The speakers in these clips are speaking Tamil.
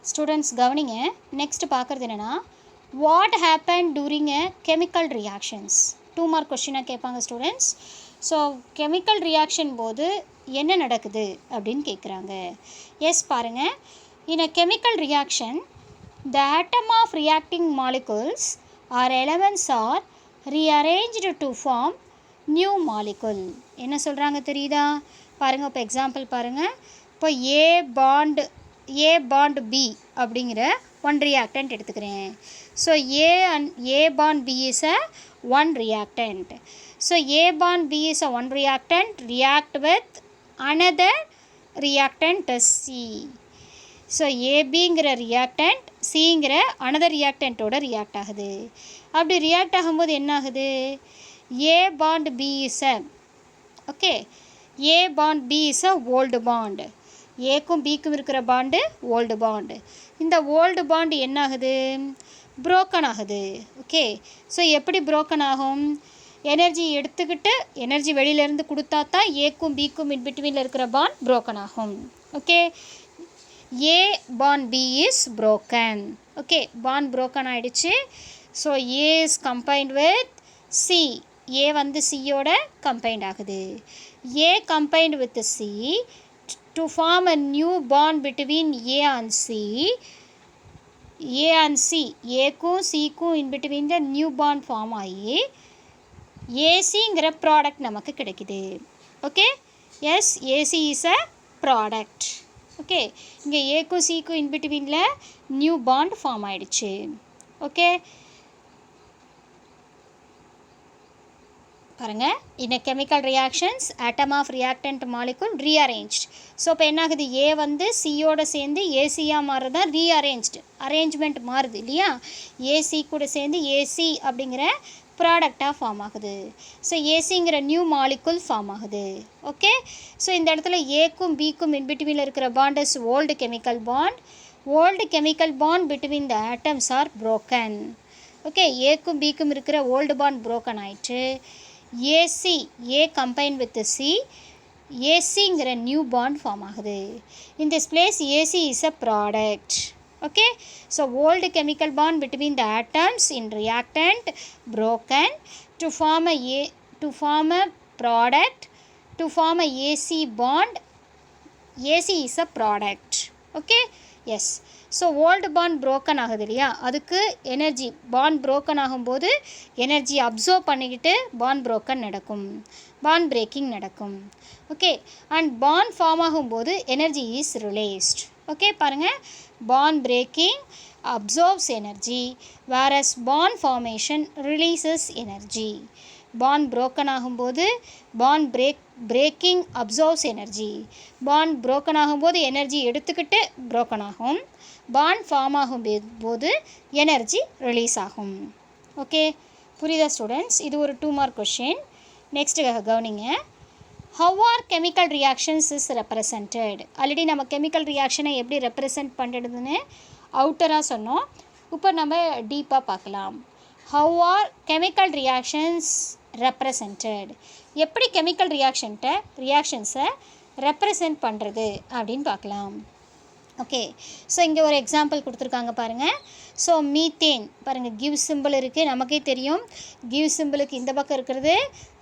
ஸ்டூடெண்ட்ஸ் கவனிங்க. நெக்ஸ்ட் பார்க்குறது என்னென்னா, what happen during a chemical reactions. 2 mark கொஸ்டினாக கேட்பாங்க ஸ்டூடெண்ட்ஸ். ஸோ கெமிக்கல் ரியாக்ஷன் போது என்ன நடக்குது அப்படின்னு கேட்குறாங்க. எஸ் பாருங்கள். In a chemical reaction the atom of reacting molecules or elements are rearranged to form new molecule. என்ன சொல்கிறாங்க தெரியுதா? பாருங்கள். இப்போ எக்ஸாம்பிள் பாருங்கள். இப்போ ஏ பாண்ட் பி அப்படிங்கிற ஒன் ரியாக்டன்ட் எடுத்துக்கிறேன். So A bond B is a one reactant. So A bond B is a one reactant react with another reactant is C. So ஏபிங்கிற ரியாக்டன்ட் சிங்கிற அனதர் ரியாக்டன்ட்டோட ரியாக்ட் ஆகுது. அப்படி ரியாக்ட் ஆகும்போது என்ன ஆகுது? A bond B is a A bond B is a old bond. ஏக்கும் பிக்கும் இருக்கிற பாண்டு ஓல்டு பாண்டு. இந்த ஓல்டு பாண்டு என்ன ஆகுது? புரோக்கன் ஆகுது. ஓகே. ஸோ எப்படி புரோக்கன் ஆகும்? எனர்ஜி எடுத்துக்கிட்டு எனர்ஜி வெளியிலேருந்து கொடுத்தா தான் ஏக்கும் பிக்கும் இன்பிட்வீனில் இருக்கிற பாண்ட் புரோக்கன் ஆகும். Okay. A bond B is broken. Okay, bond broken ஆயிடுச்சு. So A is combined with C. A வந்து C யோட combined ஆகுது. A combined with C to form a new bond between A and C. A and C, Aக்கும் Cக்கும் in between the new bond form ஆகி ACங்கிற ப்ராடக்ட் நமக்கு கிடைக்குது. Okay. Yes, AC is a product. Okay. இங்கே ஏக்கும் சிக்கும் இன்பிட்வீனில் நியூ பாண்ட் ஃபார்ம் ஆகிடுச்சு. ஓகே. பாருங்கள். In a chemical reactions atom of reactant molecule rearranged. So இப்போ என்ன ஆகுது? ஏ வந்து சியோட சேர்ந்து ஏசியாக மாறுறது தான் ரீஅரேஞ்ச்டு. அரேஞ்ச்மெண்ட் மாறுது இல்லையா? ஏசி கூட சேர்ந்து ஏசி அப்படிங்கிற ப்ராடக்டாக ஃபார்ம் ஆகுது. ஸோ ஏசிங்கிற நியூ மாலிகுல் ஃபார்ம் ஆகுது. ஓகே. ஸோ இந்த இடத்துல ஏக்கும் பிக்கும் இன்பிட்வீனில் இருக்கிற bond is old chemical bond. Old chemical bond between the atoms are broken. Okay. ஏக்கும் பிக்கும் இருக்கிற ஓல்டு பாண்ட் புரோக்கன் ஆயிடுச்சு. AC A combine with C ஏசிங்கிற நியூ பாண்ட் ஃபார்ம் ஆகுது. In this place AC is a product. Okay, so old chemical bond between the atoms in reactant broken to form a product, to form a AC bond. AC is a product. Okay, yes. So old bond broken ஆகுது இல்லையா? அதுக்கு எனர்ஜி பாண்ட் broken ஆகும்போது எனர்ஜி அப்சர்வ் பண்ணிக்கிட்டு பாண்ட் broken நடக்கும், பாண்ட் பிரேக்கிங் நடக்கும். ஓகே. அண்ட் பாண்ட் ஃபார்ம் ஆகும்போது எனர்ஜி இஸ் ரிலீஸ்ட். ஓகே. பாருங்கள். bond breaking absorbs energy whereas bond formation releases energy. bond broken ஆகும்போது bond breaking absorbs energy. bond broken ஆகும்போது எனர்ஜி எடுத்துக்கிட்டு broken ஆகும். bond form ஆகும்போது எனர்ஜி ரிலீஸ் ஆகும். ஓகே. புரியுதா ஸ்டூடெண்ட்ஸ்? இது ஒரு 2 மார்க் கொஷின். நெக்ஸ்ட் கவனிங்க. How are chemical reactions is represented? Already நம்ம கெமிக்கல் ரியாக்ஷனை எப்படி ரெப்ரசன்ட் பண்ணுறதுன்னு அவுட்டராக சொன்னோம். இப்போ நம்ம டீப்பாக பார்க்கலாம். How are chemical reactions represented? எப்படி கெமிக்கல் ரியாக்ஷன்ஸை ரெப்ரசன்ட் பண்ணுறது அப்படின்னு பார்க்கலாம். ஓகே. ஸோ இங்கே ஒரு எக்ஸாம்பிள் கொடுத்துருக்காங்க பாருங்கள். ஸோ மீத்தேன் பாருங்கள், கிவ் சிம்பிள் இருக்குது. நமக்கே தெரியும் கிவ் சிம்பிளுக்கு இந்த பக்கம் இருக்கிறது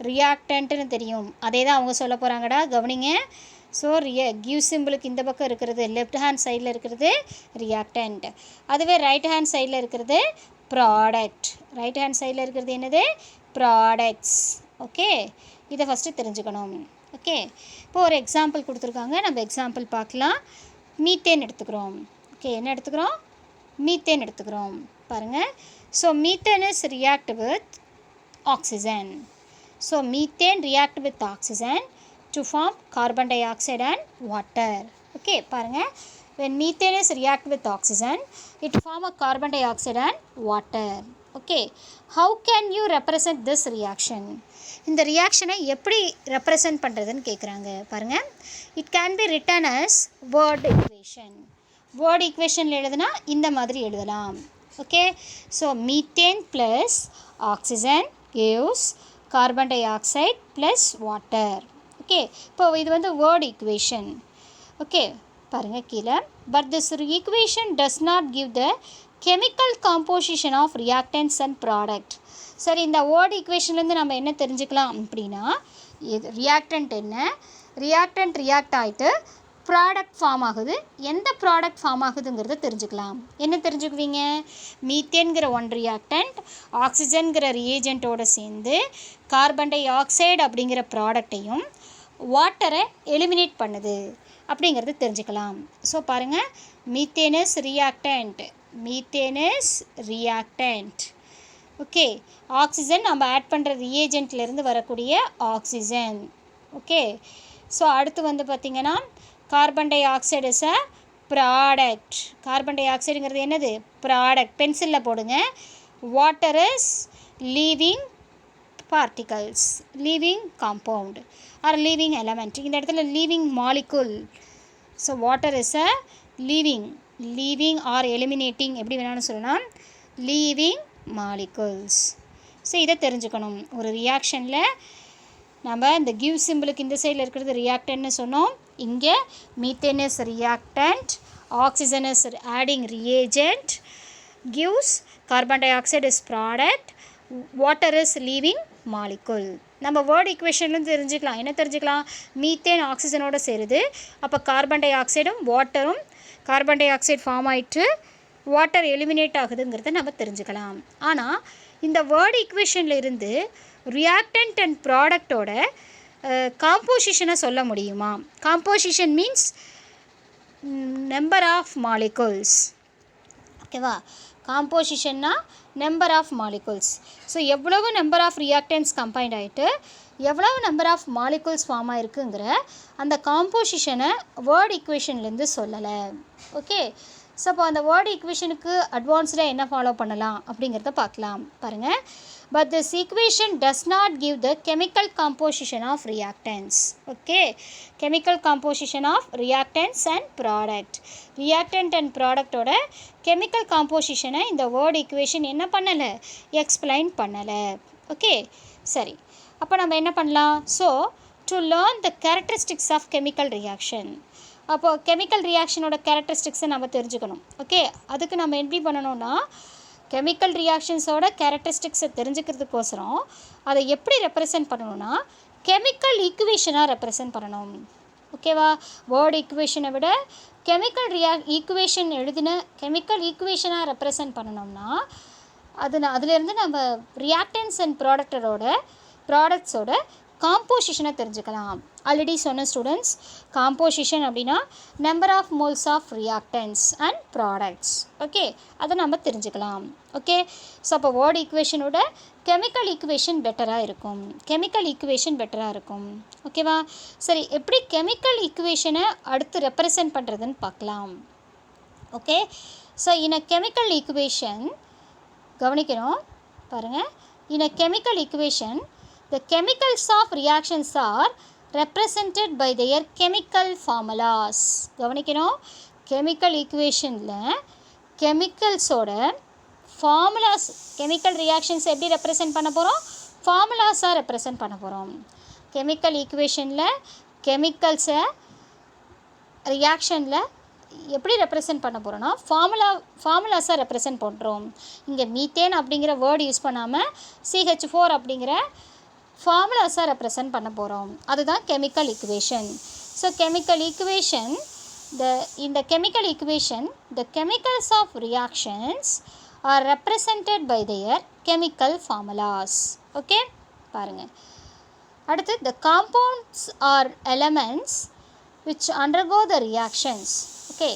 ரியாக்டன்ட்டுன்னு தெரியும். அதே தான் அவங்க சொல்ல போகிறாங்கடா, கவனிங்க. ஸோ கிவ் சிம்பிளுக்கு இந்த பக்கம் இருக்கிறது லெஃப்ட் ஹேண்ட் சைடில் இருக்கிறது ரியாக்டன்ட், அதுவே ரைட் ஹேண்ட் சைடில் இருக்கிறது ப்ராடக்ட். ரைட் ஹேண்ட் சைடில் இருக்கிறது என்னது? ப்ராடக்ட்ஸ். ஓகே. இதை ஃபஸ்ட்டு தெரிஞ்சுக்கணும். ஓகே. இப்போ ஒரு எக்ஸாம்பிள் கொடுத்துருக்காங்க, நம்ம எக்ஸாம்பிள் பார்க்கலாம். மீத்தேன் எடுத்துக்கிறோம். ஓகே. என்ன எடுத்துக்கிறோம்? மீத்தேன் எடுத்துக்கிறோம். பாருங்கள். So methane is react with oxygen. So methane react with oxygen to form carbon dioxide and water. Okay. பாருங்கள். when methane is react with oxygen it form a carbon dioxide and water. Okay, how can you represent this reaction? இந்த ரியாக்ஷனை எப்படி ரெப்ரசன்ட் பண்ணுறதுன்னு கேட்குறாங்க பாருங்கள். It can be written as word equation. Word ஈக்குவேஷனில் எழுதுனா இந்த மாதிரி எழுதலாம். Okay. So methane plus oxygen gives carbon dioxide plus water. Okay. இப்போ இது வந்து வேர்ட் ஈக்குவேஷன். ஓகே. பாருங்கள் கீழே, but this equation does not give the chemical composition of reactants and product. சரி, இந்த வேர்டு ஈக்குவேஷன்லேருந்து நம்ம என்ன தெரிஞ்சுக்கலாம் அப்படின்னா, இது ரியாக்டன்ட் என்ன, ரியாக்டன்ட் ரியாக்ட் ஆகிட்டு ப்ராடக்ட் ஃபார்ம் ஆகுது, எந்த ப்ராடக்ட் ஃபார்ம் ஆகுதுங்கிறத தெரிஞ்சுக்கலாம். என்ன தெரிஞ்சுக்குவீங்க, மீத்தேன்கிற ஒன் ரியாக்டன்ட் ஆக்சிஜன்கிற ரியேஜென்ட்டோடு சேர்ந்து கார்பன் டை ஆக்சைடு அப்படிங்கிற ப்ராடக்டையும் வாட்டரை எலிமினேட் பண்ணுது அப்படிங்கிறது தெரிஞ்சுக்கலாம். ஸோ பாருங்கள், methane is reactant, methane is reactant. Okay, oxygen நம்ம ஆட் பண்ணுற ரியேஜென்ட்லேருந்து வரக்கூடிய ஆக்சிஜன். ஓகே, ஸோ அடுத்து வந்து பார்த்திங்கன்னா carbon dioxide is a product. Carbon டை ஆக்சைடுங்கிறது என்னது, ப்ராடக்ட், பென்சிலில் போடுங்க. Water is leaving particles, living compound or living element. இந்த இடத்துல living molecule. So water is a living or eliminating, எப்படி வேணாலும் சொல்லலாம், living molecules. ஸோ இதை தெரிஞ்சுக்கணும். ஒரு ரியாக்ஷனில் நம்ம இந்த கிவ் சிம்பிளுக்கு இந்த சைடில் இருக்கிறது ரியாக்டன்ட்னு சொன்னோம். இங்கே methane is reactant, oxygen is adding reagent, gives carbon dioxide is product, water is living molecule. நம்ம வேர்டு ஈக்குவேஷன்லேருந்து தெரிஞ்சுக்கலாம். என்ன தெரிஞ்சுக்கலாம், மீத்தேன் ஆக்சிஜனோடு சேருது, அப்போ கார்பன் டை ஆக்சைடும் வாட்டரும், கார்பன் டை ஆக்சைடு ஃபார்ம் ஆகிட்டு வாட்டர் எலிமினேட் ஆகுதுங்கிறத நம்ம தெரிஞ்சுக்கலாம். ஆனால் இந்த வேர்டு ஈக்குவேஷனில் இருந்து ரியாக்டன்ட் அண்ட் ப்ராடக்டோட காம்போசிஷனை சொல்ல முடியுமா? Composition means number of molecules. ஓகேவா, காம்போசிஷன்னா நம்பர் ஆஃப் மாலிகுல்ஸ். ஸோ எவ்வளவு நம்பர் ஆஃப் ரியாக்டன்ஸ் கம்பைண்ட் ஆகிட்டு எவ்வளவு நம்பர் ஆஃப் மாலிகுல்ஸ் ஃபார்ம் ஆகிருக்குங்கிற அந்த காம்போசிஷனை வேர்டு ஈக்குவேஷன்லேருந்து சொல்லலை. ஓகே, ஸோ அப்போ அந்த வேர்டு ஈக்குவேஷனுக்கு அட்வான்ஸ்டாக என்ன ஃபாலோ பண்ணலாம் அப்படிங்கிறத பார்க்கலாம். பாருங்கள், but this equation does not give the chemical composition of reactants. Okay, chemical composition of reactants and product. Reactant and ப்ராடக்டோட கெமிக்கல் காம்போசிஷனை இந்த வேர்டு ஈக்குவேஷன் என்ன பண்ணலை, எக்ஸ்பிளைன் பண்ணலை. ஓகே, சரி, அப்போ நம்ம என்ன பண்ணலாம், so to learn the characteristics of chemical reaction. அப்போது கெமிக்கல் ரியாக்ஷனோட கேரக்டரிஸ்டிக்ஸை நம்ம தெரிஞ்சுக்கணும். ஓகே, அதுக்கு நம்ம எப்படி பண்ணணும்னா, கெமிக்கல் ரியாக்ஷன்ஸோட கேரக்டரிஸ்டிக்ஸை தெரிஞ்சுக்கிறதுக்கோசரம் அதை எப்படி ரெப்ரசன்ட் பண்ணணும்னா கெமிக்கல் ஈக்குவேஷனாக ரெப்ரசன்ட் பண்ணணும். ஓகேவா, வேர்டு ஈக்குவேஷனை விட கெமிக்கல் ஈக்குவேஷன் எழுதின கெமிக்கல் ஈக்குவேஷனாக ரெப்ரசன்ட் பண்ணணும்னா அதுலேருந்து நம்ம ரியாக்டன்ஸ் அண்ட் ப்ராடக்ட்ஸோட காம்போசிஷனை தெரிஞ்சுக்கலாம். ஆல்ரெடி சொன்ன ஸ்டூடெண்ட்ஸ், காம்போசிஷன் அப்படின்னா number of moles of reactants and products. Okay, அதை நம்ம தெரிஞ்சுக்கலாம். ஓகே, ஸோ அப்போ வேர்டு ஈக்குவேஷனோட கெமிக்கல் ஈக்குவேஷன் பெட்டராக இருக்கும். ஓகேவா, சரி, எப்படி கெமிக்கல் ஈக்குவேஷனை அடுத்து ரெப்ரசன்ட் பண்ணுறதுன்னு பார்க்கலாம். Okay, so in a chemical equation கவனிக்கணும். பாருங்கள், in a chemical equation the chemicals of reactions are represented by their chemical formulas. கவனிக்கணும், கெமிக்கல் ஈக்குவேஷனில் கெமிக்கல்ஸோட ஃபார்முலாஸ், கெமிக்கல் ரியாக்ஷன்ஸ் எப்படி ரெப்ரசன்ட் பண்ண போகிறோம், ஃபார்முலாஸாக ரெப்ரசன்ட் பண்ண போகிறோம். கெமிக்கல் ஈக்குவேஷனில் கெமிக்கல்ஸை ரியாக்ஷனில் எப்படி ரெப்ரசன்ட் பண்ண போகிறோன்னா ஃபார்முலாஸாக ரெப்ரசன்ட் பண்ணுறோம். இங்கே மீத்தேன் அப்படிங்கிற வேர்டு யூஸ் பண்ணாமல் CH4 அப்படிங்கிற ஃபார்முலாஸாக ரெப்ரசன்ட் பண்ண போகிறோம். அதுதான் chemical equation. So chemical equation, in the chemical equation the chemicals of reactions are represented by their chemical formulas. Okay, பாருங்கள், அடுத்து the compounds or elements which undergo the reactions. Okay,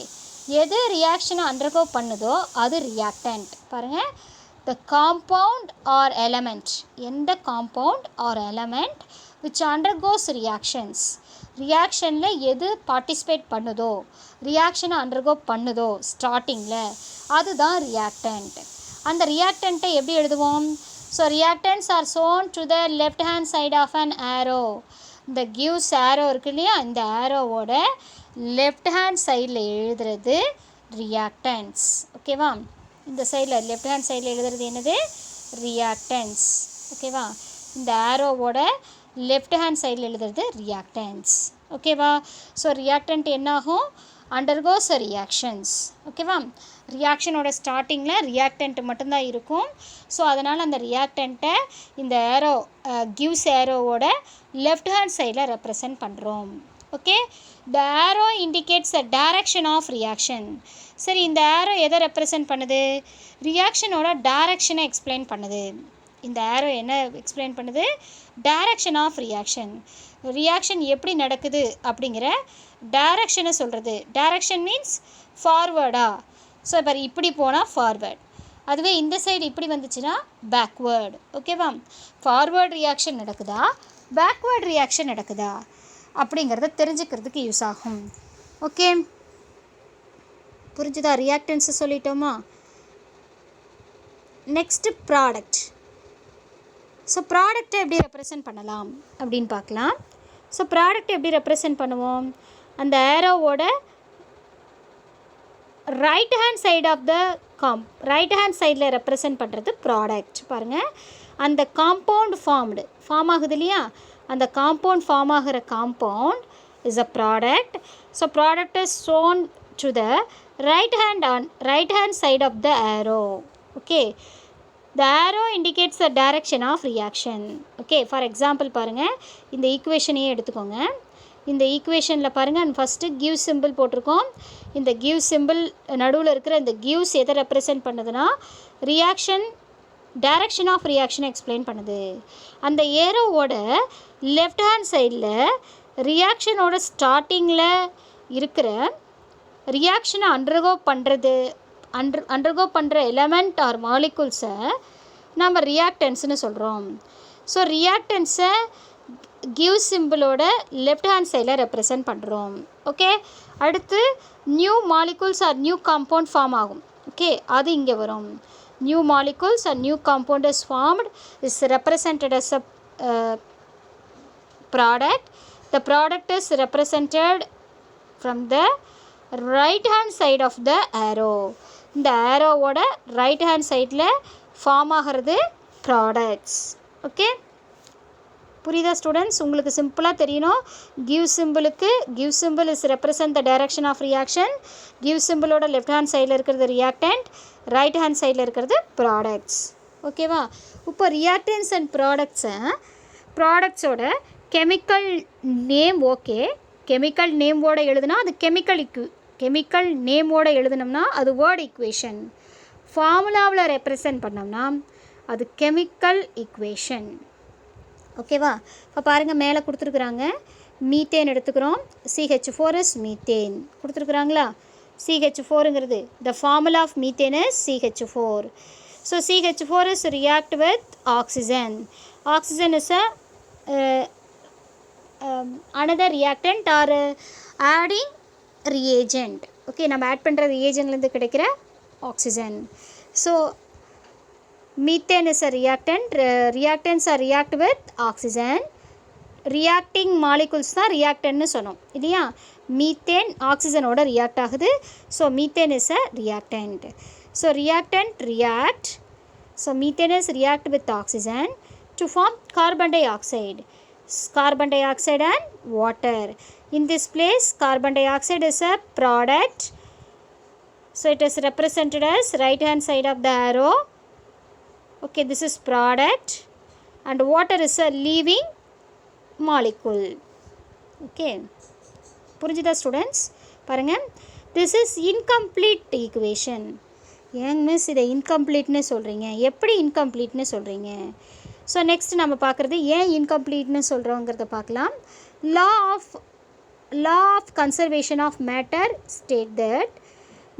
எது ரியாக்ஷனை அண்டர்கோ பண்ணுதோ அது ரியாக்டன்ட். பாருங்கள், the compound or element, எந்த compound or element which undergoes reactions, ரியாக்ஷனில் எது பார்ட்டிசிபேட் பண்ணுதோ, ரியாக்ஷனை அண்டர்கோ பண்ணுதோ ஸ்டார்டிங்கில், அதுதான் ரியாக்டன்ட். அந்த ரியாக்டண்ட்டை எப்படி எழுதுவோம், so reactants are shown to the left hand side of an arrow. இந்த gives arrow இருக்கு இல்லையா, இந்த ஆரோவோட லெஃப்ட் ஹேண்ட் சைடில் எழுதுறது ரியாக்டன்ஸ். ஓகேவா, இந்த சைடில் லெஃப்ட் ஹேண்ட் சைடில் எழுதுறது என்னது, ரியாக்டன்ஸ். ஓகேவா, இந்த ஆரோவோட லெஃப்ட் ஹேண்ட் சைடில் எழுதுறது ரியாக்டன்ஸ். ஓகேவா, ஸோ ரியாக்டன்ட் என்னாகும், undergoes a reactions. ஓகேவா, ரியாக்ஷனோட ஸ்டார்டிங்கில் ரியாக்டன்ட் மட்டும்தான் இருக்கும். ஸோ அதனால் அந்த ரியாக்டண்ட்டை இந்த ஏரோ கிவ்ஸ் ஏரோவோட லெஃப்ட் ஹேண்ட் சைடில் ரெப்ரசன்ட் பண்ணுறோம். Okay, the arrow indicates the direction of reaction. சரி, இந்த ஏரோ எதை ரெப்ரசன்ட் பண்ணுது? ரியாக்ஷனோட டைரக்ஷனை எக்ஸ்பிளைன் பண்ணுது. இந்த ஏரோ என்ன எக்ஸ்பிளைன் பண்ணுது? Direction of reaction. ரியாக்ஷன் எப்படி நடக்குது அப்படிங்கிற டைரக்ஷனை சொல்கிறது. Direction means ஃபார்வேர்டா. ஸோ இப்போ இப்படி போனால் ஃபார்வேர்ட், அதுவே இந்த சைடு இப்படி வந்துச்சுன்னா பேக்வேர்டு. ஓகேவா, ஃபார்வேர்டு ரியாக்ஷன் நடக்குதா, பேக்வேர்டு ரியாக்ஷன் நடக்குதா அப்படிங்கிறத தெரிஞ்சுக்கிறதுக்கு யூஸ் ஆகும். ஓகே, புரிஞ்சுதா? ரியாக்டன்ஸை சொல்லிட்டோமா? Next product. ஸோ ப்ராடக்டை எப்படி ரெப்ரசன்ட் பண்ணலாம் அப்படின்னு பார்க்கலாம். ஸோ ப்ராடக்ட் எப்படி ரெப்ரசன்ட் பண்ணுவோம்? அந்த ஏரோவோட right hand side of the right hand சைடில் ரெப்ரசன்ட் பண்ணுறது ப்ராடக்ட். பாருங்கள், அந்த காம்பவுண்ட் ஃபார்ம் ஆகுது இல்லையா, அந்த காம்பவுண்ட் ஃபார்ம் ஆகிற compound is a product. So product is shown to the right hand side of the arrow. Okay, the arrow indicates the direction of reaction. Okay, for example பாருங்கள், இந்த ஈக்குவேஷனையே எடுத்துக்கோங்க. இந்த ஈக்குவேஷனில் பாருங்கள், ஃபஸ்ட்டு கிவ் சிம்பிள் போட்டிருக்கோம். இந்த கிவ் சிம்பிள் நடுவில் இருக்கிற இந்த கிவ்ஸ் எதை ரெப்ரசன்ட் பண்ணுதுன்னா ரியாக்ஷன், டைரக்ஷன் ஆஃப் ரியாக்ஷனை எக்ஸ்பிளைன் பண்ணுது. அந்த ஏரோவோட லெஃப்ட் ஹேண்ட் சைடில் ரியாக்ஷனோட ஸ்டார்டிங்கில் இருக்கிற ரியாக்ஷனை அண்டர்கோ பண்ணுற எலமெண்ட் ஆர் மாலிகுல்ஸை நம்ம ரியாக்டன்ஸ்னு சொல்கிறோம். ஸோ ரியாக்டன்ஸை கிவ் சிம்பிளோட லெஃப்ட் ஹேண்ட் சைடில் ரெப்ரசன்ட் பண்ணுறோம். ஓகே, அடுத்து new molecules or new compound form ஆகும். ஓகே, அது இங்கே வரும். New molecules or new compound is formed, is represented as a product. The product is represented from the right hand side of the arrow. இந்த ஏரோவோட ரைட் ஹேண்ட் சைடில் ஃபார்ம் ஆகிறது ப்ராடக்ட்ஸ். ஓகே, புரியுதா ஸ்டூடெண்ட்ஸ்? உங்களுக்கு சிம்பிளாக தெரியணும். Give simple is represent the direction of reaction. Give சிம்பிளோட லெஃப்ட் ஹேண்ட் சைடில் இருக்கிறது ரியாக்டன்ட், ரைட் ஹேண்ட் சைடில் இருக்கிறது ப்ராடக்ட்ஸ். ஓகேவா, இப்போ ரியாக்டன்ஸ் அண்ட் ப்ராடக்ட்ஸோட கெமிக்கல் நேம். ஓகே, கெமிக்கல் நேமோட எழுதுனா அது கெமிக்கல் நேமோட எழுதுனோம்னா அது வேர்ட் ஈக்குவேஷன். ஃபார்முலாவில் ரெப்ரசன்ட் பண்ணோம்னா அது கெமிக்கல் ஈக்குவேஷன். ஓகேவா, இப்போ பாருங்கள், மேலே கொடுத்துருக்குறாங்க. மீத்தேன் எடுத்துக்கிறோம். CH4 இஸ் மீத்தேன் கொடுத்துருக்குறாங்களா? CH4ங்கிறது the formula of methane is CH4. So CH4 is react with oxygen. Oxygen is another reactant or adding reagent. Okay, நம்ம ஆட் பண்ணுற ரியேஜன்ட்லேருந்து கிடைக்கிற oxygen. So methane is a reactant. Reactants are react with oxygen. Reacting molecules தான் ரியாக்டன்ட்னு சொன்னோம் இல்லையா? மீத்தேன் ஆக்சிஜனோட ரியாக்ட் ஆகுது. So methane is a reactant. So reactant react. So methane is react with oxygen to form carbon di oxide. Carbon dioxide and water. In this place, carbon dioxide is a product. So it is represented as right hand side of the arrow. Okay, this is product. And water is a leaving molecule. Okay, புரிஞ்சுதா ஸ்டூடெண்ட்ஸ்? பாருங்கள், this is incomplete equation. ஏங்க மிஸ் இதை இன்கம்ப்ளீட்னு சொல்கிறீங்க? எப்படி இன்கம்ப்ளீட்னு சொல்கிறீங்க? ஸோ நெக்ஸ்ட் நம்ம பார்க்குறது ஏன் இன்கம்ப்ளீட்னு சொல்கிறோங்கிறத பார்க்கலாம். Law of conservation of matter state that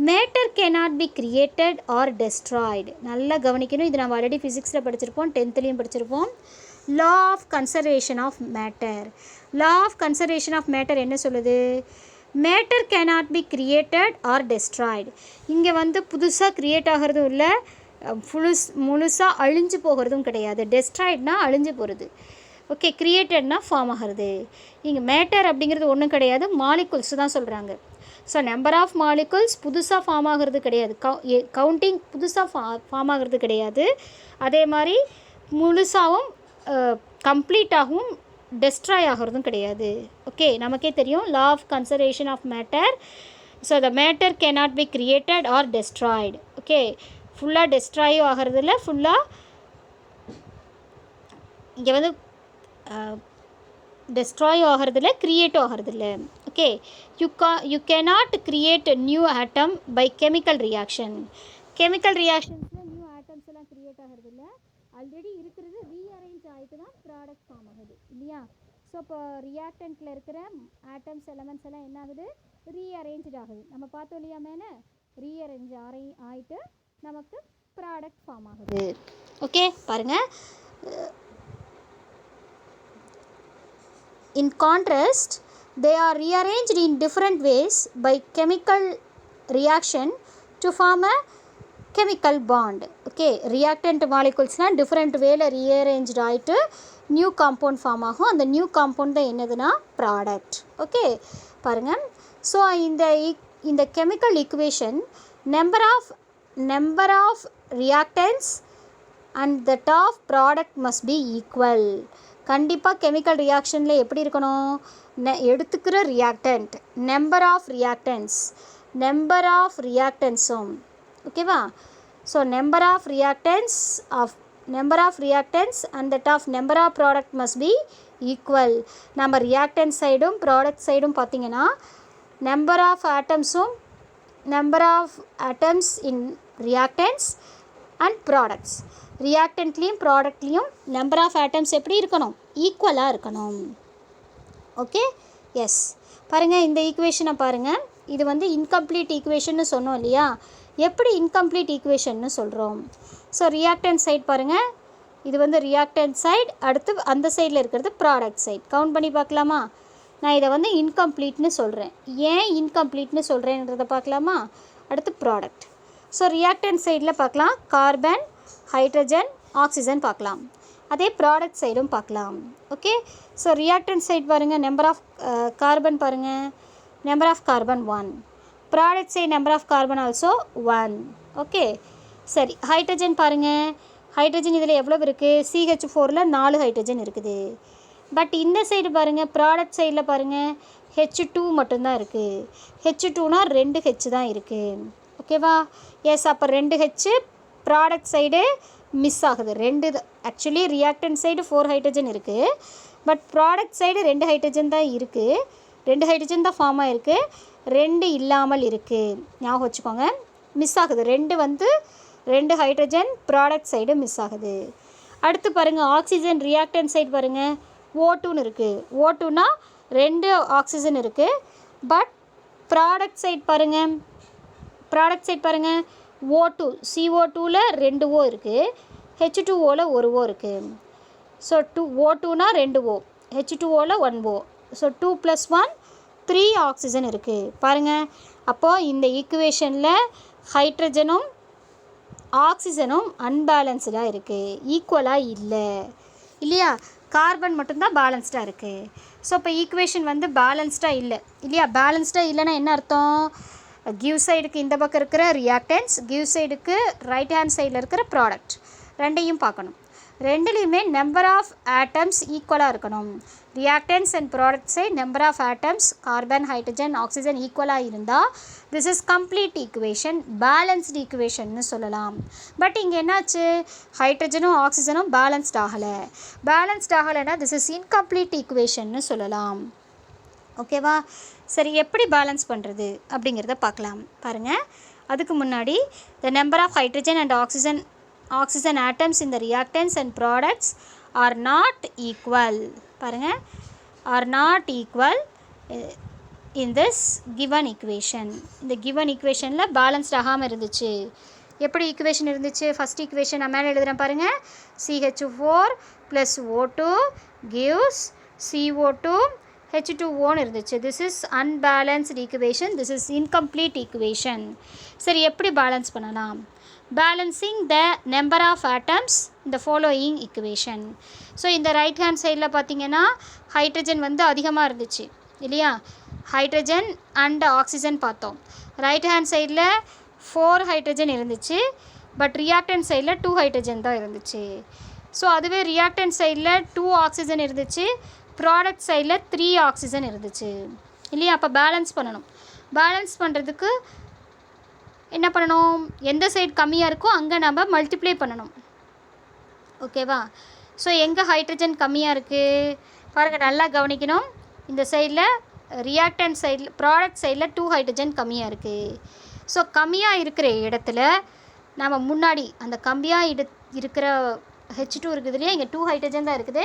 matter cannot be created or destroyed. நல்லா கவனிக்கணும். இது நம்ம ஆல்ரெடி ஃபிசிக்ஸில் படிச்சிருப்போம், 10th படிச்சிருப்போம். Law of conservation of matter என்ன சொல்லுது? Matter cannot be created or destroyed. இங்கே புதுசாக க்ரியேட் ஆகிறதும் இல்லை, முழுசாக அழிஞ்சு போகிறதும் கிடையாது. டெஸ்ட்ராய்ட்னா அழிஞ்சு போகிறது. ஓகே, கிரியேட்டட்னா ஃபார்ம் ஆகிறது. இங்கே மேட்டர் அப்படிங்கிறது ஒன்றும் கிடையாது, மாலிகுல்ஸ் தான் சொல்கிறாங்க. ஸோ நம்பர் ஆஃப் மாலிகுல்ஸ் புதுசாக ஃபார்ம் ஆகிறது கிடையாது, கவுண்டிங் புதுசாக ஃபார்ம் ஆகிறது கிடையாது. அதே மாதிரி முழுசாகவும் கம்ப்ளீட்டாகவும் டெஸ்ட்ராய் ஆகிறதும் கிடையாது. ஓகே, நமக்கே தெரியும் law of conservation of matter. So the matter cannot be created or destroyed. Okay, ஃபுல்லாக டெஸ்ட்ராயும் ஆகிறதில்ல, ஃபுல்லாக இங்கே வந்து டெஸ்ட்ராயும் ஆகிறதில்ல, க்ரியேட்டும் ஆகிறதில்ல. Okay, you cannot create new atom by chemical reaction. Chemical ரியாக்ஷன்ஸில் நியூ ஆட்டம்ஸ் எல்லாம் க்ரியேட் ஆகிறதில்ல, ஆல்ரெடி இருக்கிறது ரீஅரேஞ்ச் ஆகிட்டு தான் ப்ராடக்ட் ஃபார்ம் ஆகுது இல்லையா. ஸோ இப்போ ரியாக்டண்ட்டில் இருக்கிற ஆட்டம்ஸ் எலமெண்ட்ஸ் எல்லாம் என்ன ஆகுது, ரீஅரேஞ்ச் ஆகுது. நம்ம பார்த்தோம் இல்லையா மேலே, ரீஅரேஞ்ச் ஆகிட்டு நமக்கு ப்ராடக்ட் ஃபார்ம் ஆகுது. ஓகே பாருங்கள். In contrast, they are rearranged in different ways by chemical reaction to form a chemical bond. Okay, reactant molecules na different way la rearranged ஆயிட்டு new compound form ஆகும். அந்த new compound தான் என்னதுன்னா product. Okay, பாருங்க. So இந்த chemical equation number of reactants and that of product must be equal. கண்டிப்பாக கெமிக்கல் ரியாக்ஷனில் எப்படி இருக்கணும், எடுத்துக்கிற ரியாக்டன்ட் நம்பர் ஆஃப் ரியாக்டன்ஸும் ஓகேவா. So number of reactants and that of number of product must be equal. நம்ம ரியாக்டன்ட் சைடும் ப்ராடக்ட் சைடும் பார்த்திங்கன்னா number of atoms in reactants and products, ரியாக்டன்ட்லேயும் ப்ராடக்ட்லேயும் நம்பர் ஆஃப் ஆட்டம்ஸ் எப்படி இருக்கணும், ஈக்குவலாக இருக்கணும். Okay, yes. பாருங்கள் இந்த ஈக்குவேஷனை பாருங்கள். இது வந்து இன்கம்ப்ளீட் ஈக்குவேஷன்னு சொன்னோம் இல்லையா. எப்படி இன்கம்ப்ளீட் ஈக்குவேஷன்னு சொல்கிறோம். ஸோ ரியாக்டன்ட் சைட் பாருங்கள், இது வந்து ரியாக்டன்ட் சைடு, அடுத்து அந்த சைடில் இருக்கிறது ப்ராடக்ட் சைட். கவுண்ட் பண்ணி பார்க்கலாமா. நான் இதை வந்து இன்கம்ப்ளீட்னு சொல்கிறேன். ஏன் இன்கம்ப்ளீட்னு சொல்கிறேன்றதை பார்க்கலாமா. அடுத்து ப்ராடக்ட். ஸோ ரியாக்டன்ட் சைடில் பார்க்கலாம், கார்பன், ஹைட்ரஜன், ஆக்சிஜன் பார்க்கலாம். அதே ப்ராடக்ட் சைடும் பார்க்கலாம். ஓகே, ஸோ ரியாக்டன்ட் சைட் பாருங்கள், நம்பர் ஆஃப் கார்பன் பாருங்கள், number of carbon 1. Product side number of carbon also 1. Okay சரி. ஹைட்ரஜன் பாருங்கள், ஹைட்ரஜன் இதில் எவ்வளோ இருக்குது, CH4ல் 4 ஹைட்ரஜன் இருக்குது. பட் இந்த சைடு பாருங்கள், ப்ராடக்ட் சைடில் பாருங்கள் H2 மட்டும்தான் இருக்குது. H2னா 2 H தான் இருக்குது. ஓகேவா. எஸ், அப்போ 2 H ப்ராடக்ட் சைடு மிஸ் ஆகுது. 2 ஆக்சுவலி ரியாக்டன்ட் சைடு 4 ஹைட்ரஜன் இருக்குது, பட் ப்ராடக்ட் சைடு 2 ஹைட்ரஜன் தான் இருக்குது. 2 ஹைட்ரஜன் தான் ஃபார்ம் ஆகிருக்கு, 2 இல்லாமல் இருக்குது. ஞாபகம் வச்சுக்கோங்க, மிஸ் ஆகுது. 2 ஹைட்ரஜன் ப்ராடக்ட் சைடு மிஸ் ஆகுது. அடுத்து பாருங்கள் ஆக்சிஜன் ரியாக்டன்ட் சைடு பாருங்கள் O2ன்னு இருக்குது. O2னா 2 ஆக்சிஜன் இருக்குது, பட் ப்ராடக்ட் சைடு பாருங்கள் O2 CO2ல் 2 O இருக்குது, H2Oவில் 1 O இருக்குது. ஸோ O2னா 2 O, H2Oவில் 1 O. ஸோ 2 + 1 3 ஆக்சிஜன் இருக்குது பாருங்கள். அப்போது இந்த ஈக்குவேஷனில் ஹைட்ரஜனும் ஆக்சிஜனும் அன்பேலன்ஸ்டாக இருக்குது, ஈக்குவலாக இல்லை இல்லையா. கார்பன் மட்டும்தான் பேலன்ஸ்டாக இருக்குது. ஸோ இப்போ ஈக்குவேஷன் வந்து பேலன்ஸ்டாக இல்லை இல்லையா. பேலன்ஸ்டாக இல்லைன்னா என்ன அர்த்தம், கிவ் சைடுக்கு இந்த பக்கம் இருக்கிற ரியாக்டன்ஸ், கிவ் சைடுக்கு ரைட் ஹேண்ட் சைடில் இருக்கிற ப்ராடக்ட், ரெண்டையும் பார்க்கணும். ரெண்டுலேயுமே நம்பர் ஆஃப் ஆட்டம்ஸ் ஈக்குவலாக இருக்கணும். Reactants and product side number of atoms carbon, hydrogen, oxygen ஈக்குவலாக இருந்தால் this is complete equation, balanced ஈக்குவேஷன்னு சொல்லலாம். பட் இங்கே என்னாச்சு, ஹைட்ரஜனும் ஆக்சிஜனும் பேலன்ஸ்ட் ஆகலைன்னா திஸ் இஸ் இன்கம்ப்ளீட் ஈக்குவேஷன்னு சொல்லலாம். ஓகேவா. சரி, எப்படி பேலன்ஸ் பண்ணுறது அப்படிங்கிறத பார்க்கலாம். பாருங்கள், அதுக்கு முன்னாடி the number of hydrogen and oxygen atoms in the reactants and products are not equal. பாருங்கள், are not equal in this given equation. இந்த கிவன் ஈக்குவேஷனில் பேலன்ஸ்ட் ஆகாமல் இருந்துச்சு. எப்படி ஈக்குவேஷன் இருந்துச்சு, ஃபஸ்ட் ஈக்குவேஷன் நான் மேலே எழுதுகிறேன் பாருங்கள். CH4 + O2 gives CO2 H2Oன்னு இருந்துச்சு. This is unbalanced equation, this is incomplete equation. சரி, எப்படி பேலன்ஸ் பண்ணலாம், balancing the number of atoms இந்த ஃபாலோயிங் ஈக்குவேஷன். ஸோ இந்த ரைட் ஹேண்ட் சைடில் பார்த்தீங்கன்னா ஹைட்ரஜன் வந்து அதிகமாக இருந்துச்சு இல்லையா. ஹைட்ரஜன் அண்ட் ஆக்சிஜன் பார்த்தோம். ரைட் ஹேண்ட் சைடில் 4 ஹைட்ரஜன் இருந்துச்சு, பட் ரியாக்டன்ட் சைடில் 2 ஹைட்ரஜன் தான் இருந்துச்சு. ஸோ அதுவே ரியாக்டன்ட் சைடில் 2 ஆக்சிஜன் இருந்துச்சு, ப்ராடக்ட் சைடில் 3 ஆக்சிஜன் இருந்துச்சு இல்லையா. அப்போ பேலன்ஸ் பண்ணணும். பேலன்ஸ் பண்ணுறதுக்கு என்ன பண்ணணும், எந்த சைடு கம்மியாக இருக்கோ அங்கே நம்ம மல்டிப்ளை பண்ணணும். ஓகேவா? ஸோ எங்கே ஹைட்ரஜன் கம்மியாக இருக்குது பாருங்கள், நல்லா கவனிக்கணும். இந்த சைடில் ரியாக்டன்ட் சைடில் ப்ராடக்ட் சைடில் 2 ஹைட்ரஜன் கம்மியாக இருக்குது. ஸோ கம்மியாக இருக்கிற இடத்துல நம்ம முன்னாடி அந்த கம்மியாக இருக்கிற H2 இருக்குது இல்லையா, இங்கே 2 ஹைட்ரஜன் தான் இருக்குது.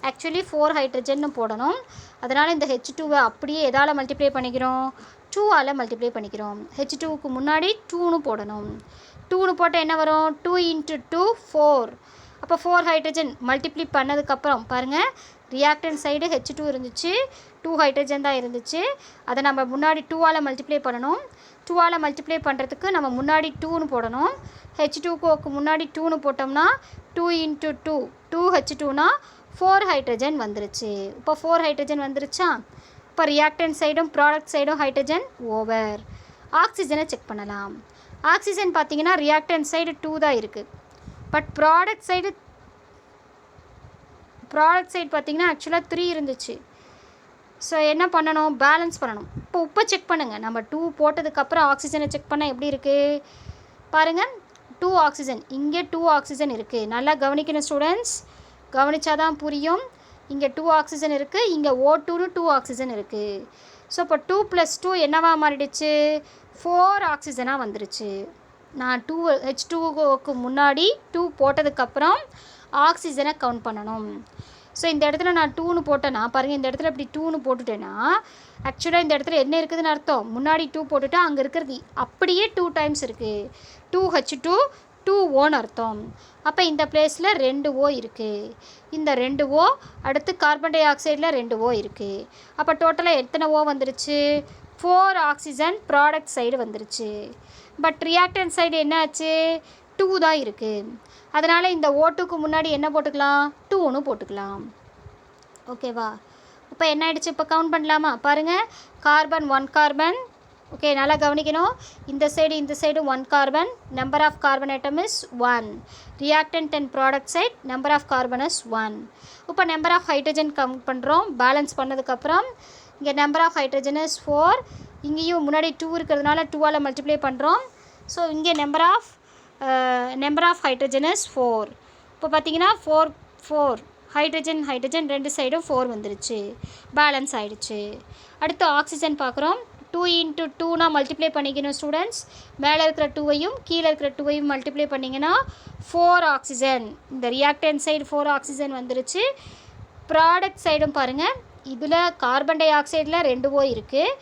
ஆக்சுவலி 4 ஹைட்ரஜன்னு போடணும். அதனால் இந்த H2வை அப்படியே எதால் மல்டிப்ளை பண்ணிக்கிறோம், 2ஆல் மல்டிப்ளை பண்ணிக்கிறோம். H2க்கு முன்னாடி 2ன்னு போடணும். 2ன்னு போட்டால் என்ன வரும், 2 × 2 4. அப்போ 4 ஹைட்ரஜன் மல்டிப்ளை பண்ணதுக்கப்புறம் பாருங்கள், ரியாக்டன்ட் சைடு H2 இருந்துச்சு, 2 ஹைட்ரஜன் தான் இருந்துச்சு. அதை நம்ம முன்னாடி 2ஆல் மல்டிப்ளை பண்ணணும். 2ஆல் மல்டிப்ளை பண்ணுறதுக்கு நம்ம முன்னாடி 2ன்னு போடணும். H2க்கு முன்னாடி 2ன்னு போட்டோம்னா 2 × 2 2H2னா 4 ஹைட்ரஜன் வந்துருச்சு. இப்போ 4 ஹைட்ரஜன் வந்துருச்சா? இப்போ ரியாக்டன்ட் சைடும் ப்ராடக்ட் சைடும் ஹைட்ரஜன் ஓவர். ஆக்சிஜனை செக் பண்ணலாம். ஆக்சிஜன் பார்த்தீங்கன்னா ரியாக்டன்ட் சைடு 2 தான் இருக்குது. பட் ப்ராடக்ட் சைடு பார்த்தீங்கன்னா ஆக்சுவலாக 3 இருந்துச்சு. ஸோ என்ன பண்ணணும், பேலன்ஸ் பண்ணணும். இப்போ உப்பை செக் பண்ணுங்கள். நம்ம 2 போட்டதுக்கப்புறம் ஆக்சிஜனை செக் பண்ணால் எப்படி இருக்குது பாருங்கள், 2 ஆக்சிஜன், இங்கே 2 ஆக்சிஜன் இருக்குது. நல்லா கவனிக்கணும் ஸ்டூடெண்ட்ஸ், கவனிச்சாதான் புரியும். இங்கே 2 ஆக்சிஜன் இருக்குது, இங்கே O2ன்னு 2 ஆக்சிஜன் இருக்குது. ஸோ இப்போ 2 + 2 என்னவா மாறிடுச்சு, 4 ஆக்சிஜனாக வந்துருச்சு. நான் H2க்கு முன்னாடி 2 போட்டதுக்கப்புறம் ஆக்சிஜனை கவுண்ட் பண்ணணும். ஸோ இந்த இடத்துல நான் 2ன்னு போட்டேன்னா பாருங்கள், இந்த இடத்துல இப்படி 2ன்னு போட்டுட்டேன்னா ஆக்சுவலாக இந்த இடத்துல என்ன இருக்குதுன்னு அர்த்தம், முன்னாடி 2 போட்டுட்டா அங்கே இருக்கிறது அப்படியே 2 டைம்ஸ் இருக்குது. 2H2 2Oன்னு அர்த்தம். அப்போ இந்த பிளேஸில் 2O இருக்குது. இந்த 2O அடுத்து கார்பன் டை ஆக்சைடில் 2O இருக்குது. அப்போ டோட்டலாக எத்தனை O வந்துருச்சு, 4 ஆக்சிஜன் ப்ராடக்ட் சைடு வந்துருச்சு. பட் ரியாக்டன்ட் சைடு என்ன ஆச்சு, 2 தான் இருக்குது. அதனால் இந்த O2க்கு முன்னாடி என்ன போட்டுக்கலாம், 2ன்னு போட்டுக்கலாம். ஓகேவா? இப்போ என்ன ஆகிடுச்சு, இப்போ கவுண்ட் பண்ணலாமா பாருங்கள், கார்பன் 1 கார்பன். ஓகே, நல்லா கவனிக்கணும். இந்த side 1 carbon, number of carbon atom is 1. Reactant and product side number of carbon is 1. இப்போ நம்பர் ஆஃப் ஹைட்ரஜன் கவுண்ட் பண்ணுறோம். பேலன்ஸ் பண்ணதுக்கப்புறம் இங்கே நம்பர் ஆஃப் ஹைட்ரஜன் இஸ் 4. இங்கேயும் முன்னாடி 2 இருக்கிறதுனால 2ஆல் மல்டிப்ளை பண்ணுறோம். ஸோ இங்கே நம்பர் ஆஃப் ஹைட்ரஜன் இஸ் 4. இப்போ பார்த்தீங்கன்னா 4 ஹைட்ரஜன் ரெண்டு சைடும் 4 வந்துருச்சு, பேலன்ஸ் ஆகிடுச்சு. அடுத்து ஆக்சிஜன் பார்க்குறோம். 2 × 2னா மல்டிப்ளை பண்ணிக்கணும் ஸ்டூடெண்ட்ஸ். மேலே இருக்கிற 2வையும் கீழே இருக்கிற 2வையும் மல்டிப்ளை பண்ணிங்கன்னா 4 ஆக்சிஜன். இந்த ரியாக்டன்ட் சைடு 4 ஆக்சிஜன் வந்துருச்சு. ப்ராடக்ட் சைடும் பாருங்கள், இதில் கார்பன் டை ஆக்சைடில் 2O இருக்குது,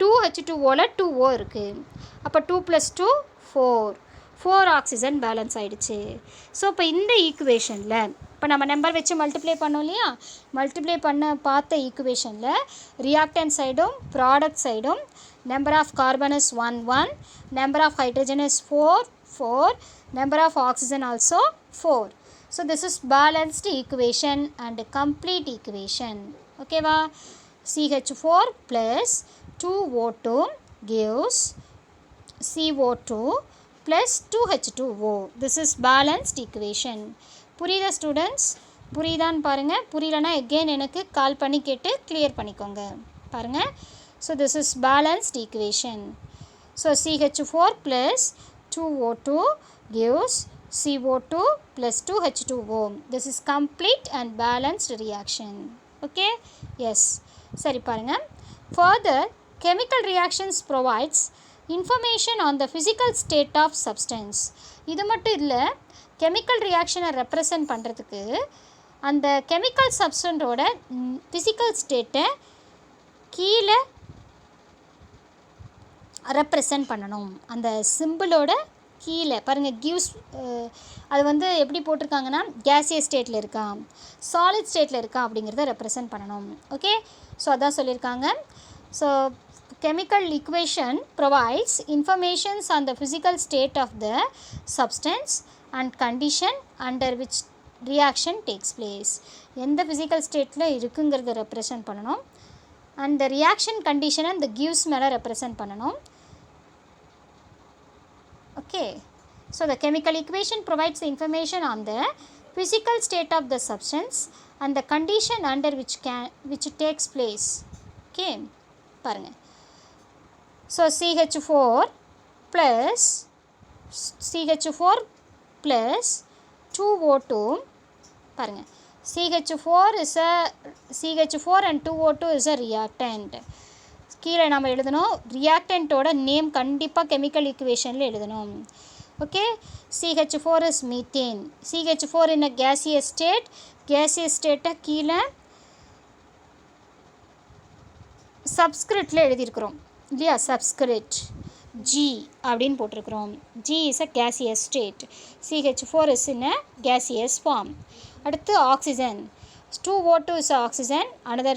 2H2Oவில் 2O இருக்குது. அப்போ 2 + 2 4 ஆக்சிஜன் பேலன்ஸ் ஆகிடுச்சு. ஸோ இப்போ இந்த ஈக்குவேஷனில் இப்போ நம்ம நம்பர் வச்சு மல்டிப்ளை பண்ணோம் இல்லையா, மல்டிப்ளை பண்ண பார்த்த ஈக்குவேஷனில் ரியாக்டன்ட் சைடும் ப்ராடக்ட் சைடும் number of carbon is 1, number of hydrogen is 4, number of oxygen also 4. So this is balanced equation and complete equation. ஓகேவா? CH4 + 2O2 gives CO2 + 2H2O. This is balanced equation. புரியுதா ஸ்டூடெண்ட்ஸ்? புரியுதான்னு பாருங்கள். புரியலன்னா எகெயின் எனக்கு கால் பண்ணி கேட்டு கிளியர் பண்ணிக்கோங்க. பாருங்கள். So this is balanced equation. So CH4 + 2O2 gives CO2 + 2H2O. This is complete and balanced reaction. Okay? Yes. சரி பாருங்கள். Further, chemical reactions provides information on the physical state of substance. இது மட்டும் இல்லை, கெமிக்கல் ரியாக்ஷனை ரெப்ரசன்ட் பண்ணுறதுக்கு அந்த கெமிக்கல் சப்ஸ்டன்ஸோட ஃபிசிக்கல் ஸ்டேட்டை கீழே ரெப்ரசன்ட் பண்ணணும். அந்த சிம்பிளோட கீழே பாருங்கள், கிவ்ஸ் அது வந்து எப்படி போட்டிருக்காங்கன்னா கேசியஸ் ஸ்டேட்டில் இருக்கா, சாலிட் ஸ்டேட்டில் இருக்கா அப்படிங்கிறத ரெப்ரசன்ட் பண்ணணும். ஓகே, ஸோ அதான் சொல்லியிருக்காங்க. So chemical equation provides informations on the physical state of the substance and condition under which reaction takes place. எந்த physical stateல இருக்குங்கிறத represent பண்ணணும், and the reaction condition and the gives மேலே represent பண்ணணும். Okay, so the chemical equation provides the information on the physical state of the substance and the condition under which takes place. Okay, பாருங்கள். So CH4 plus CH4 plus 2O2 பாருங்கள் CH4 and 2O2 is a reactant. கீழே நம்ம எழுதணும் ரியாக்டண்ட்டோட நேம் கண்டிப்பாக கெமிக்கல் ஈக்குவேஷனில் எழுதணும். Okay, CH4 is methane. CH4 in a gaseous state. gaseous state கீழே சப்ஸ்கிரிப்டில் எழுதியிருக்கிறோம் இல்லையா, சப்ஸ்கிரிப்ட் G அப்படின்னு போட்டிருக்கிறோம். G is a gaseous state. CH4 is in a gaseous form. அடுத்து oxygen. 2O2 is oxygen, another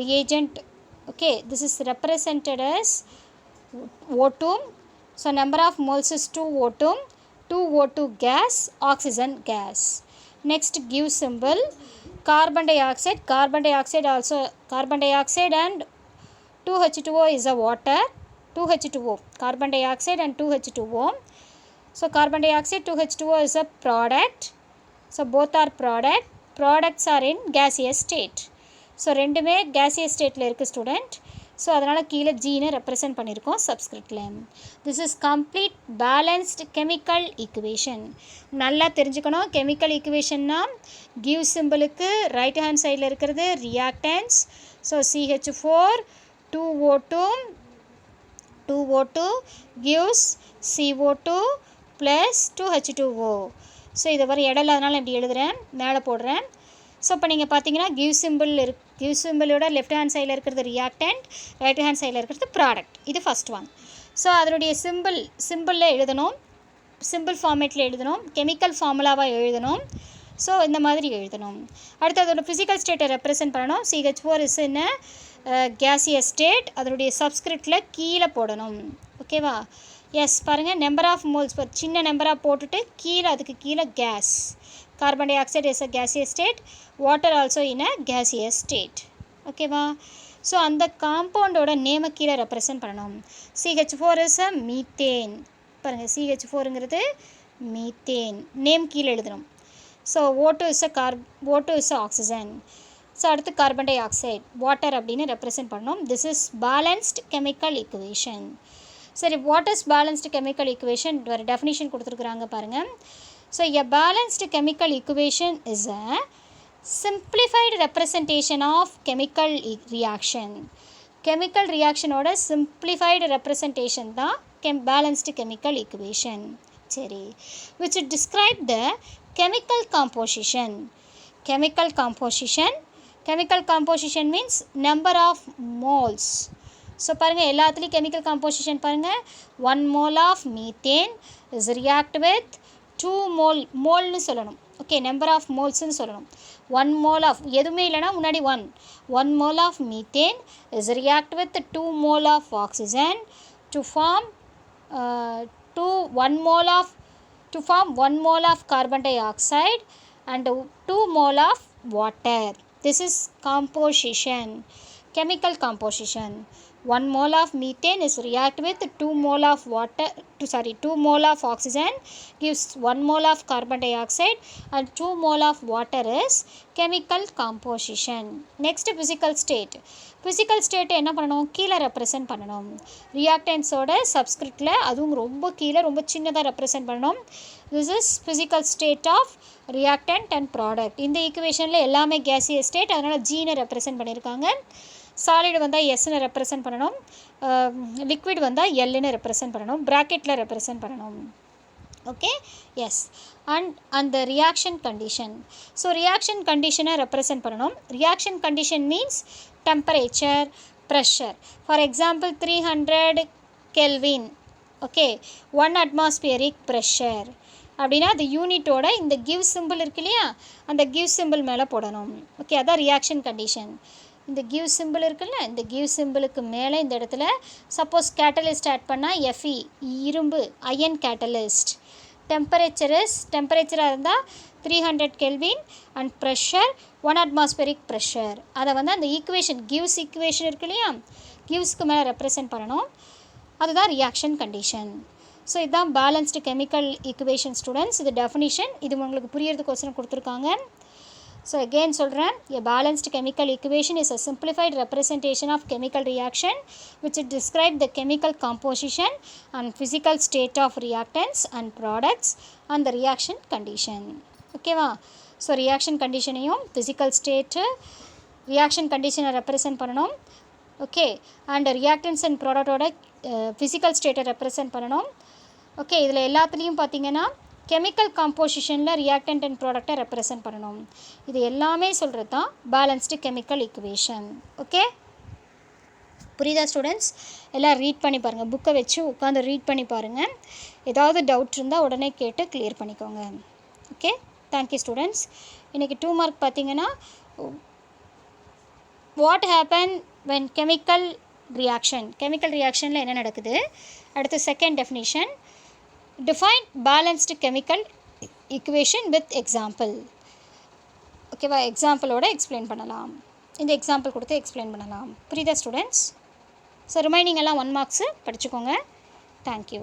reagent. Okay, this is represented as O2. So number of moles is 2O2. 2O2 gas, oxygen gas. Next give symbol carbon dioxide. Carbon dioxide and 2H2O is a water. 2H2O, carbon dioxide and 2H2O. So carbon dioxide 2H2O is a product. So both are products are in gaseous state. So ரெண்டுமே gaseous ஸ்டேட்டில் இருக்குது ஸ்டூடெண்ட். ஸோ அதனால் கீழே ஜீனை ரெப்ரசன்ட் பண்ணியிருக்கோம் சப்ஸ்கிரிப்டில். This is complete balanced chemical equation. நல்லா தெரிஞ்சுக்கணும், கெமிக்கல் ஈக்குவேஷன்னா கிவ் சிம்பிளுக்கு ரைட் ஹேண்ட் சைடில் இருக்கிறது reactants. So CH4 2O2 gives CO2 plus 2H2O. So இது வரை இடம் இல்லாதனால இப்படி எழுதுகிறேன், மேலே போடுறேன். ஸோ இப்போ நீங்கள் பார்த்தீங்கன்னா கிவ் சிம்பிளோட லெஃப்ட் ஹேண்ட் சைடில் இருக்கிறது ரியாக்டன்ட், ரைட் ஹேண்ட் சைடில் இருக்கிறது ப்ராடக்ட். இது ஃபஸ்ட் ஒன். ஸோ அதனுடைய சிம்பிளில் எழுதணும், சிம்பிள் ஃபார்மேட்டில் எழுதணும், கெமிக்கல் ஃபார்முலாவாக எழுதணும். ஸோ இந்த மாதிரி எழுதணும். அடுத்து அதோட ஃபிசிக்கல் ஸ்டேட்டை ரெப்ரசன்ட் பண்ணணும். CH4 is in a gaseous state. அதனுடைய சப்ஸ்கிரிப்டில் கீழே போடணும். ஓகேவா? எஸ் பாருங்கள், நம்பர் ஆஃப் மோல்ஸ் சின்ன நம்பராக போட்டுட்டு கீழே அதுக்கு கீழே gas. Carbon dioxide is a gaseous state, water also in a gaseous state. ஓகேவா? ஸோ அந்த காம்பவுண்டோட நேமை கீழே ரெப்ரசன்ட் பண்ணணும். CH4 is a methane. பாருங்கள், CH4ங்கிறது மீத்தேன், நேம் கீழே எழுதணும். So O2 is a oxygen. So அடுத்து கார்பன் டை ஆக்சைடு வாட்டர் அப்படின்னு ரெப்ரசன்ட் பண்ணணும். This is balanced chemical equation. சரி, what is balanced chemical equation ஒரு டெஃபினிஷன் கொடுத்துருக்குறாங்க பாருங்கள். So a balanced chemical equation is a simplified representation of chemical reaction. chemical reactionோட simplified representation தான் balanced chemical equation. சரி, which describe the chemical composition. chemical composition means number of moles. So பாருங்கள், எல்லாத்துலேயும் கெமிக்கல் காம்போசிஷன் பாருங்கள். 1 mole of methane is react with 2 மோல்னு சொல்லணும். ஓகே, நம்பர் ஆஃப் மோல்ஸ்ன்னு சொல்லணும். 1 mole of எதுவுமே இல்லைனா முன்னாடி 1 mole of methane is react with 2 mole of oxygen to form 1 mole of carbon dioxide and 2 mole of water. This is composition, chemical composition. 1 mole of methane is react with 2 mole of oxygen gives 1 mole of carbon dioxide and 2 mole of water is chemical composition. Next, physical state. physical state என்ன பண்ணணும், கீழே ரெப்ரசன்ட் பண்ணணும். ரியாக்டன்ஸோட சப்ஸ்கிரிப்டில் அதுவும் ரொம்ப கீழே ரொம்ப சின்னதாக ரெப்ரசன்ட் பண்ணணும். this is physical state of reactant and product. இந்த ஈக்குவேஷனில் எல்லாமே gaseous state, அதனால் ஜீனை ரெப்ரசன்ட் பண்ணியிருக்காங்க. சாலிடு வந்தால் எஸ்ன்னு ரெப்ரசன்ட் பண்ணணும், லிக்விட் வந்தால் எல்லுன்னு ரெப்ரசன்ட் பண்ணணும், ப்ராக்கெட்டில் ரெப்ரசன்ட் பண்ணணும். Okay, yes. அண்ட் அந்த ரியாக்ஷன் கண்டிஷன். ஸோ ரியாக்ஷன் கண்டிஷனை ரெப்ரசன்ட் பண்ணணும். Reaction condition means temperature, pressure. For example 300 Kelvin. Okay, 1 atmospheric pressure அப்படின்னா அது யூனிட்டோட இந்த கிவ் சிம்பிள் இருக்கு இல்லையா, அந்த கிவ் சிம்பிள் மேலே போடணும். ஓகே, அதான் ரியாக்ஷன் கண்டிஷன். இந்த கிவ் சிம்பிள் இருக்குல்ல, இந்த கிவ் சிம்பிளுக்கு மேலே இந்த இடத்துல சப்போஸ் கேட்டலிஸ்ட் ஆட் பண்ணால் Fe, இரும்பு, அயன் கேட்டலிஸ்ட். டெம்பரேச்சராக இருந்தால் 300 Kelvin and pressure 1 atmospheric pressure. அதை வந்து அந்த ஈக்குவேஷன் கிவ்ஸ் ஈக்குவேஷன் இருக்கு இல்லையா, கிவ்ஸ்க்கு மேலே ரெப்ரசன்ட் பண்ணணும். அதுதான் ரியாக்ஷன் கண்டிஷன். ஸோ இதுதான் பேலன்ஸ்டு கெமிக்கல் ஈக்குவேஷன் ஸ்டூடெண்ட்ஸ். இது டெஃபினிஷன், இது உங்களுக்கு புரியறதுக்கோசரம் கொடுத்துருக்காங்க. ஸோ again சொல்கிறேன், a balanced chemical equation is a simplified representation of chemical reaction which describe the chemical composition and physical state of reactants and products and the reaction condition. ஓகேவா? ஸோ ரியாக்ஷன் கண்டிஷனையும் ஃபிசிக்கல் ஸ்டேட்டு ரியாக்ஷன் கண்டிஷனை ரெப்ரசன்ட் பண்ணணும். ஓகே, அண்ட் ரியாக்டன்ஸ் அண்ட் ப்ராடக்டோட ஃபிசிக்கல் ஸ்டேட்டை ரெப்ரசன்ட் பண்ணணும். ஓகே, இதில் எல்லாத்துலேயும் பார்த்தீங்கன்னா கெமிக்கல் காம்போசிஷனில் ரியாக்டன்ட் அண்ட் ப்ராடக்டை ரெப்ரசன்ட் பண்ணணும். இது எல்லாமே சொல்கிறது தான் பேலன்ஸ்டு கெமிக்கல் ஈக்குவேஷன். ஓகே, புரியுதா ஸ்டூடெண்ட்ஸ்? எல்லாம் ரீட் பண்ணி பாருங்கள், புக்கை வச்சு உட்காந்து ரீட் பண்ணி பாருங்கள். ஏதாவது டவுட் இருந்தால் உடனே கேட்டு கிளியர் பண்ணிக்கோங்க. Okay, thank you students. இன்றைக்கி 2 மார்க் பார்த்தீங்கன்னா வாட் ஹேப்பன் வென் கெமிக்கல் ரியாக்ஷனில் என்ன நடக்குது, அடுத்து second definition, define balanced chemical equation with example. ஓகேவா? எக்ஸாம்பிளோட எக்ஸ்பிளைன் பண்ணலாம். இந்த எக்ஸாம்பிள் கொடுத்து எக்ஸ்பிளைன் பண்ணலாம். புரியுதா ஸ்டூடெண்ட்ஸ்? ஸோ ரிமைனிங் எல்லாம் 1 மார்க்ஸு படிச்சுக்கோங்க. தேங்க்யூ.